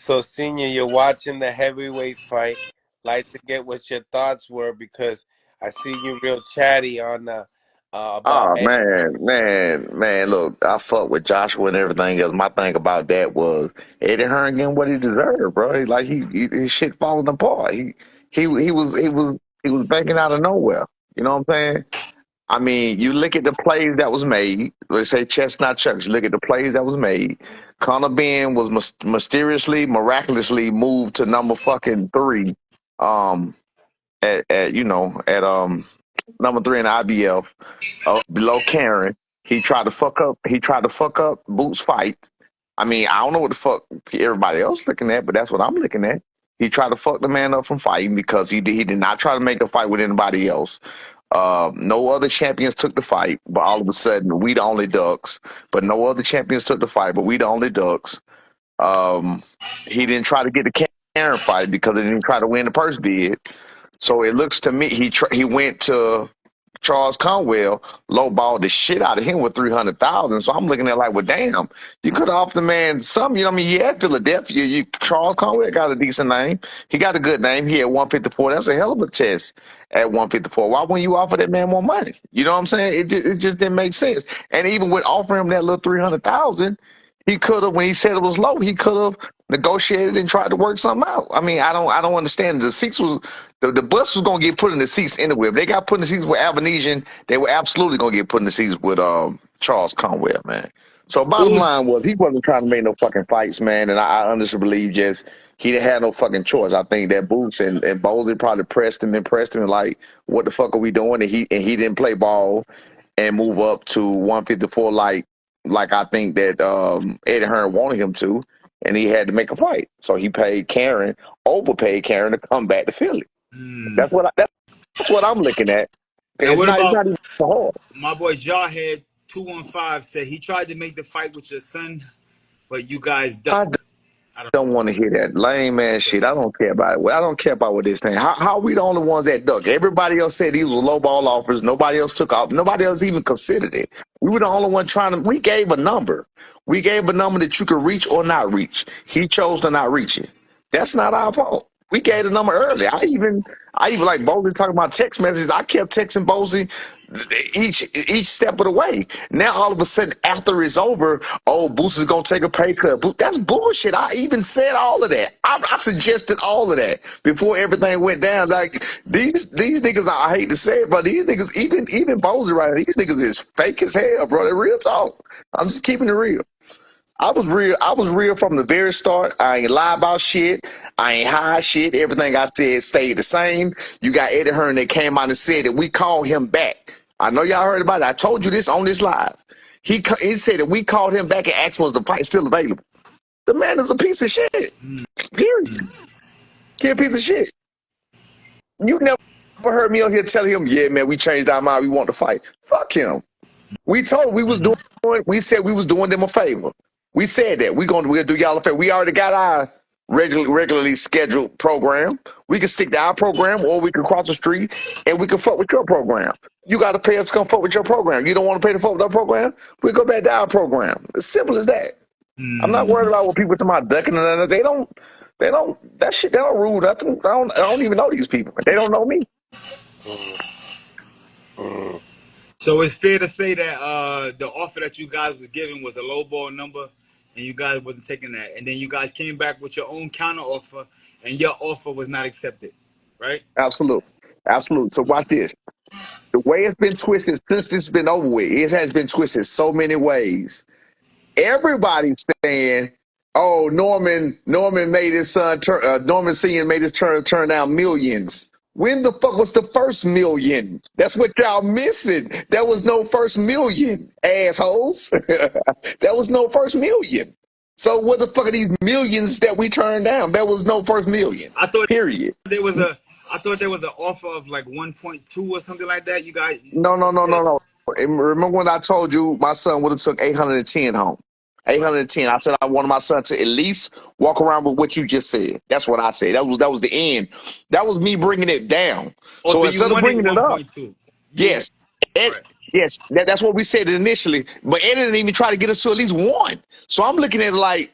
So, Senior, you're watching the heavyweight fight. Like to get what your thoughts were because I see you real chatty on about Oh Eddie. man, look, I fuck with Joshua and everything else. My thing about that was Eddie Hearn getting what he deserved, bro. His shit falling apart. He was banking out of nowhere. You know what I'm saying? I mean, you look at the plays that was made. Let's say chestnut chucks. You look at the plays that was made. Conor Ben was mysteriously, miraculously moved to number fucking three. Um, at number three in IBF, below Karen. He tried to fuck up. He tried to fuck up Boots' fight. I mean, I don't know what the fuck everybody else looking at, but that's what I'm looking at. He tried to fuck the man up from fighting because he did not try to make a fight with anybody else. No other champions took the fight, but all of a sudden we the only ducks. But no other champions took the fight, but we the only ducks. Um, he didn't try to get the Karen fight because he didn't try to win. The purse did. So it looks to me he went to Charles Conwell, lowballed the shit out of him with 300,000. So I'm looking at like, well, damn, you could have offered the man some. You know what I mean? Yeah, Philadelphia. Charles Conwell got a decent name. He got a good name. He had 154. That's a hell of a test at 154. Why wouldn't you offer that man more money? You know what I'm saying? It just didn't make sense. And even with offering him that little 300,000, he could have, when he said it was low, he could have negotiated and tried to work something out. I mean, I don't understand. The bus was gonna get put in the seats anyway. If they got put in the seats with Avanesian, they were absolutely gonna get put in the seats with Charles Conwell, man. So bottom Who's line was he wasn't trying to make no fucking fights, man, and I honestly believe just he didn't have no fucking choice. I think that Boots and Bowley probably pressed him and pressed him like, what the fuck are we doing? And he didn't play ball and move up to 154 like I think that Eddie Hearn wanted him to, and he had to make a fight. So he paid Karen, overpaid Karen to come back to Philly. mm. That's what I'm looking at. Now? It's What not it's about not even hard. my boy Jawhead 215 said he tried to make the fight with your son, but you guys I ducked. I don't don't want to hear that lame ass shit. I don't care about it. Well, I don't care about what this thing. How are we the only ones that duck? Everybody else said these were low ball offers. Nobody else took off. Nobody else even considered it. We were the only one trying to. We gave a number. We gave a number that you could reach or not reach. He chose to not reach it. That's not our fault. We gave the number early. I even like Bowley talking about text messages. I kept texting Bowley each step of the way. Now all of a sudden, after it's over, oh, Boost is gonna take a pay cut. That's bullshit. I even said all of that. I suggested all of that before everything went down. Like these niggas, I hate to say it, but these niggas, even Bowley right now, these niggas is fake as hell, bro. They're real talk. I'm just keeping it real. I was real. I was real from the very start. I ain't lie about shit. I ain't hide shit. Everything I said stayed the same. You got Eddie Hearn that came out and said that we called him back. I know y'all heard about it. I told you this on this live. He said that we called him back and asked was the fight still available. The man is a piece of shit. Period. He a piece of shit. You never heard me on here tell him, yeah, man, we changed our mind. We want to fight. Fuck him. We told him we was doing. We said we was doing them a favor. We said that we'll do y'all a favor. We already got our regularly scheduled program. We can stick to our program, or we can cross the street and we can fuck with your program. You got to pay us to come fuck with your program. You don't want to pay to fuck with our program? We go back to our program. As simple as that. I'm not worried about what people talking about ducking and nothing. They don't. They don't. That shit. They don't rule nothing. I don't even know these people. They don't know me. Mm. So it's fair to say that the offer that you guys was giving was a low ball number, and you guys wasn't taking that, and then you guys came back with your own counter offer, and your offer was not accepted, right? Absolutely. Absolutely. So watch this. The way it's been twisted since it's been over with, it has been twisted so many ways. Everybody's saying, "Oh, Norman made his son turn. Norman Senior made his turn down millions." When the fuck was the first million? That's what y'all missing. There was no first million, assholes. There was no first million. So what the fuck are these millions that we turned down? There was no first million. I thought Period. there was a, I thought there was an offer of like 1.2 or something like that. You guys No, no, no, said, no, no. And remember when I told you my son would have took 810 home? right. 810. I said I wanted my son to at least walk around with what you just said. That's what I said. That was the end. That was me bringing it down. Oh, So so you instead of wanted bringing it up, 1.2? You want yes, Ed, right? yes, that's what we said initially. But Ed didn't even try to get us to at least one. So I'm looking at it like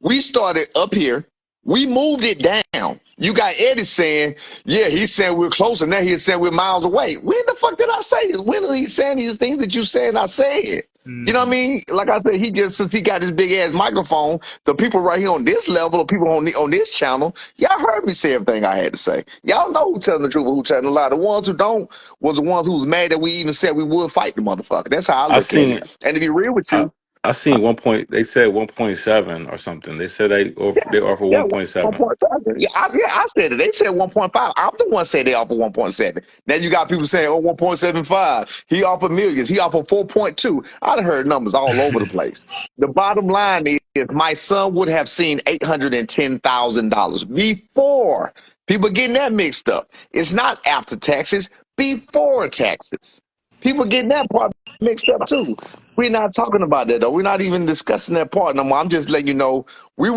We started up here. We moved it down. You got Eddie saying, yeah, he's saying we're close, and now he's saying we're miles away. When the fuck did I say this? When are he saying these things that you said I said? You know what I mean? Like I said, he just, since he got this big ass microphone, the people right here on this level, the people on this channel, y'all heard me say everything I had to say. Y'all know who telling the truth and who telling the lie. The ones who don't was the ones who was mad that we even said we would fight the motherfucker. That's how I I look at it. seen And to be real with I you, I seen 1 point. They said 1.7 or something. They said they offer yeah, 1.7. 1.7. Yeah, I said it. They said 1.5. I'm the one said they offer 1.7. Now you got people saying, oh, 1.75. He offered millions. He offered 4.2. I done heard numbers all over the place. The bottom line is my son would have seen $810,000 before. People getting that mixed up. It's not after taxes, before taxes. People getting that part mixed up too. We're not talking about that though. We're not even discussing that part no more. I'm just letting you know we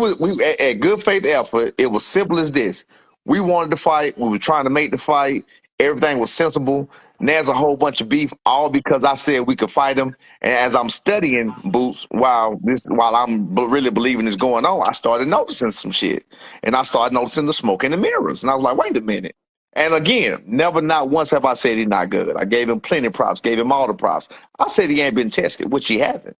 at good faith effort. It was simple as this. We wanted to fight. We were trying to make the fight. Everything was sensible. And there's a whole bunch of beef, all because I said we could fight them. And as I'm studying Boots, while I'm really believing this going on, I started noticing some shit, and I started noticing the smoke in the mirrors. And I was like, wait a minute. And again, never not once have I said he's not good. I gave him plenty of props, gave him all the props. I said he ain't been tested, which he haven't.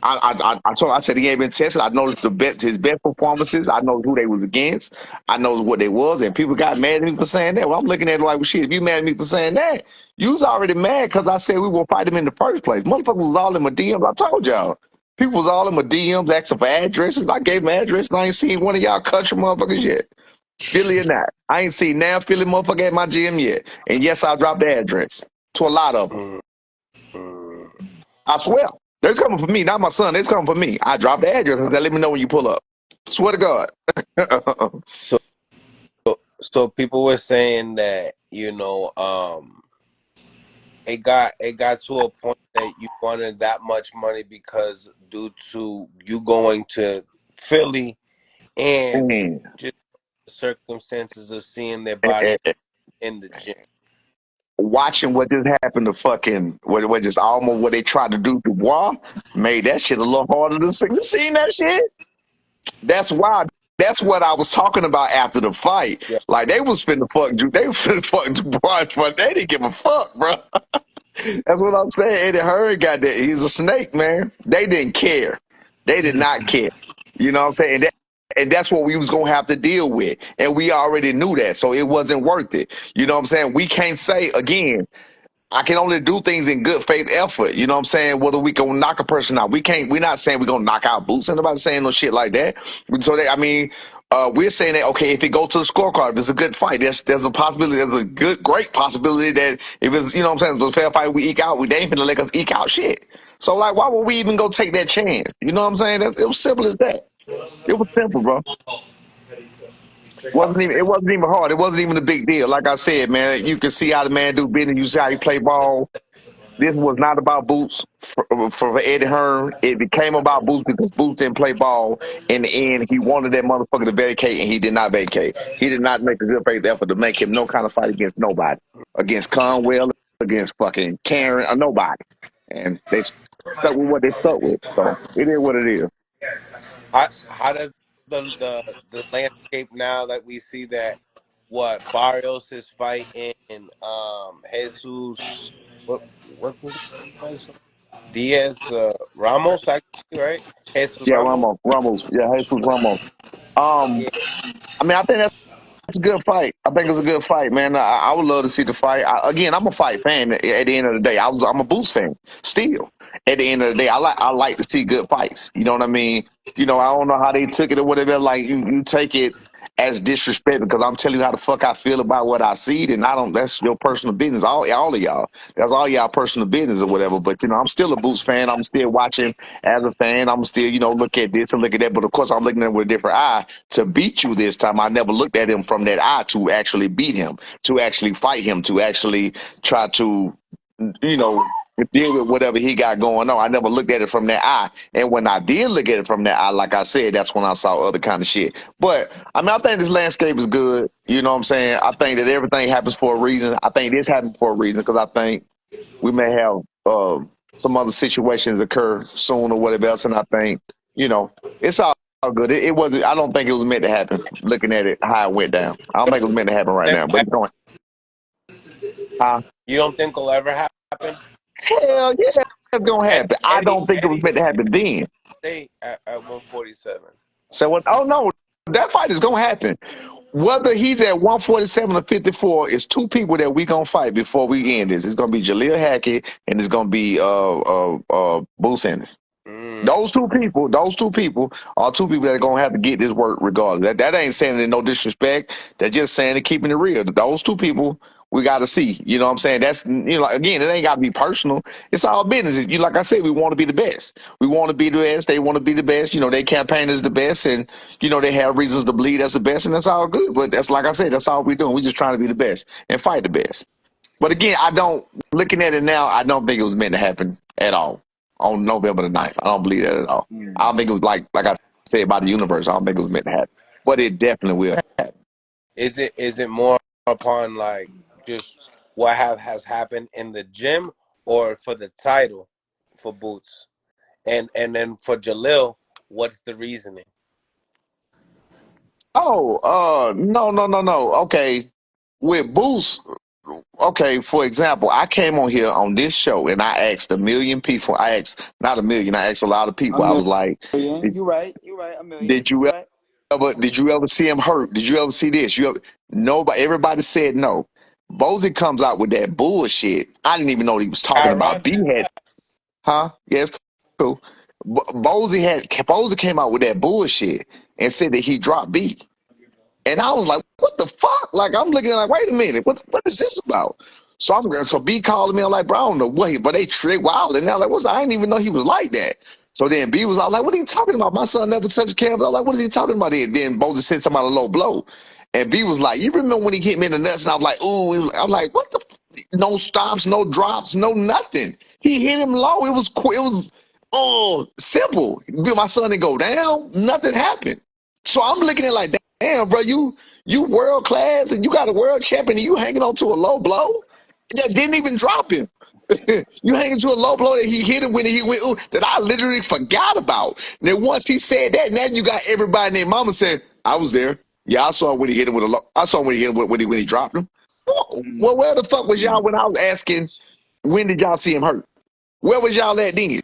I said he ain't been tested. I noticed his best performances. I know who they was against. I know what they was, and people got mad at me for saying that. Well, I'm looking at it like, well, shit, if you mad at me for saying that, you was already mad because I said we will fight him in the first place. Motherfucker was all in my DMs. I told y'all. People was all in my DMs asking for addresses. I gave them addresses. I ain't seen one of y'all country motherfuckers yet. Philly or not. I ain't seen now Philly motherfucker at my gym yet. And yes, I dropped the address to a lot of them. mm, mm. I swear. They're coming for me, not my son. They're coming for me. I dropped the address and said, let me know when you pull up. Swear to God. So, so people were saying that it got to a point that you wanted that much money because due to you going to Philly and and, just the circumstances of seeing their and, body and in the gym. watching what just happened to fucking, what just almost what they tried to do to Bois made that shit a little harder to see. You seen that shit? That's why. That's what I was talking about after the fight. Yeah. Like they was finna fuck you. They was finna fuck Dubois. They didn't give a fuck, bro. That's what I'm saying. Eddie Hearn got that. He's a snake, man. They didn't care. They did not care. You know what I'm saying? And that's what we was gonna have to deal with. And we already knew that. So it wasn't worth it. You know what I'm saying? We can't say again, I can only do things in good faith effort. You know what I'm saying? Whether we can knock a person out. We're not saying we're gonna knock out Boots. Ain't nobody saying no shit like that. So we're saying that okay, if it goes to the scorecard, if it's a good fight, there's a possibility, there's a great possibility that if it's you know what I'm saying, if it's a fair fight we eke out, they ain't finna let us eke out shit. So like why would we even go take that chance? You know what I'm saying? It was simple as that. It was simple, bro. It wasn't even hard. It wasn't even a big deal. Like I said, man, you can see how the man do business, you see how he play ball. This was not about Boots for Eddie Hearn. It became about Boots because Boots didn't play ball. In the end, he wanted that motherfucker to vacate, and he did not vacate. He did not make a good faith effort to make him no kind of fight against nobody, against Conwell, against fucking Karen, or nobody. And they stuck with what they stuck with. So it is what it is. How does the landscape now that we see that what Barrios is fighting Jesus, what's his name was? Diaz Ramos, actually, right? Jesus Yeah, Ramos. Ramos. Yeah, Jesus Ramos. Um, Yeah. I think it's a good fight. I think it's a good fight, man. I would love to see the fight. Again, I'm a fight fan. At the end of the day, I'm a Boost fan. Still, at the end of the day, I like to see good fights. You know what I mean? I don't know how they took it or whatever. Like you take it as disrespect because I'm telling you how the fuck I feel about what I see, and I don't. That's your personal business. All of y'all. That's all y'all personal business or whatever. But I'm still a Boost fan. I'm still watching as a fan. I'm still look at this and look at that. But of course, I'm looking at it with a different eye to beat you this time. I never looked at him from that eye to actually beat him, to actually fight him, to actually try to, you know, deal with whatever he got going on. I never looked at it from that eye. And when I did look at it from that eye, like I said, that's when I saw other kind of shit. But I think this landscape is good. You know what I'm saying? I think that everything happens for a reason. I think this happened for a reason because I think we may have some other situations occur soon or whatever else. And I think, it's all good. It wasn't. I don't think it was meant to happen. Looking at it, how it went down, I don't think it was meant to happen right now. But it's going. Huh? You don't think it'll ever happen? Hell yeah, it's gonna happen. I don't think it was Eddie meant to happen then. stay at 147. So what? Oh no, that fight is gonna happen. Whether he's at 147 or 54, is two people that we gonna fight before we end this. It's gonna be Jaleel Hackett and it's gonna be Boo Sanders. Mm. Those two people are two people that are gonna have to get this work regardless. That ain't saying it no disrespect. They're just saying it keeping it real. Those two people we got to see. You know what I'm saying? That's like, again, it ain't got to be personal. It's all business. You like I said, we want to be the best. We want to be the best. They want to be the best. They campaign as the best, and they have reasons to believe that's the best, and that's all good. But that's like I said, that's all we're doing. We just trying to be the best and fight the best. But again, I don't. Looking at it now, I don't think it was meant to happen at all on November the 9th. I don't believe that at all. I don't think it was like I said about the universe. I don't think it was meant to happen. But it definitely will happen. Is it more upon like just what has happened in the gym, or for the title for Boots, and then for Jalil, what's the reasoning? Oh, no, no, no, no. Okay, with Boost. Okay, for example, I came on here on this show and I asked a million people. I asked not a million. I asked a lot of A people. I was like, million. "Did, You right. You right. A million. did you You right. ever see him hurt? Did you ever see this? You ever, nobody. Everybody said no. Bozy comes out with that bullshit. I didn't even know what he was talking about. Kyrone B just had, left. huh? Yes, cool. Bozy came out with that bullshit and said that he dropped B. And I was like, what the fuck? Like, I'm looking like, wait a minute, what is this about? So B calling me, I'm like, bro, I don't know what but they trick wild. And now like, I didn't even know he was like that. So then B was all like, what are you talking about? My son never touched canvas. I was like, what is he talking about? Then Bo just sent somebody a low blow. And B was like, you remember when he hit me in the nuts? And I was like, ooh, I was like, what the no stops, no drops, no nothing. He hit him low. It was simple. My son didn't go down, nothing happened. So I'm looking at it like, damn, bro, you world class and you got a world champion and you hanging on to a low blow that didn't even drop him. You hanging to a low blow that he hit him when he went ooh, that I literally forgot about. Then once he said that, now you got everybody and their mama saying, I was there. Yeah, I saw when he hit him with a low. I saw when he hit him when he dropped him. Well, where the fuck was y'all when I was asking when did y'all see him hurt? Where was y'all at then?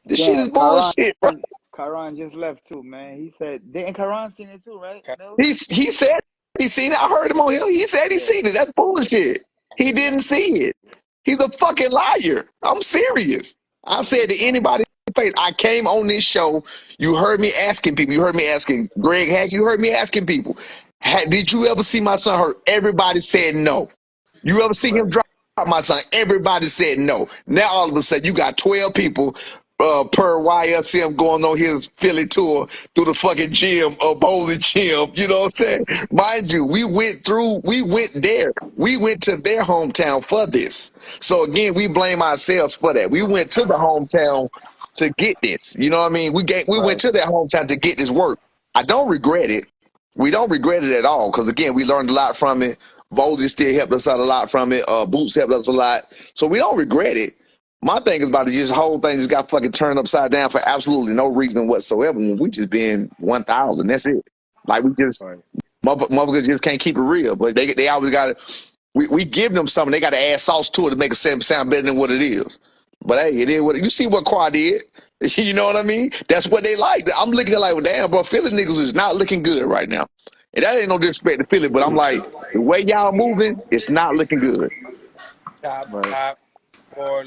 This shit is Damn. Karan. bullshit, bro. Karan just left too, man. He said, didn't Karan seen it too, right? No. He said he seen it. I heard him on here. He said he Yeah. seen it. That's bullshit. He Yeah. didn't see it. He's a fucking liar. I'm serious. I said to anybody in the face, I came on this show. You heard me asking people. You heard me asking Greg Hack. You heard me asking people. Did you ever see my son hurt? Everybody said no. You ever see him Right. drop my son? Everybody said no. Now all of a sudden you got 12 people per YSM going on his Philly tour through the fucking gym of Bowling Gym. You know what I'm saying? Mind you, we went there. We went to their hometown for this. So again, we blame ourselves for that. We went to the hometown to get this. You know what I mean? We went Right. to that hometown to get this work. I don't regret it. We don't regret it at all because again, we learned a lot from it. Bozy still helped us out a lot from it. Boots helped us a lot, so we don't regret it. My thing is about to just whole thing just got fucking turned upside down for absolutely no reason whatsoever. When we just being 1,000, that's it. Like we just Right. motherfuckers just can't keep it real. But they always got to. We give them something. They got to add sauce to it to make it sound better than what it is. But hey, it is what you see what Quad did. You know what I mean? That's what they like. I'm looking at like, well, damn, bro, Philly niggas is not looking good right now. And that ain't no disrespect to Philly, but I'm like, the way y'all moving, it's not looking good. Top Right. top 4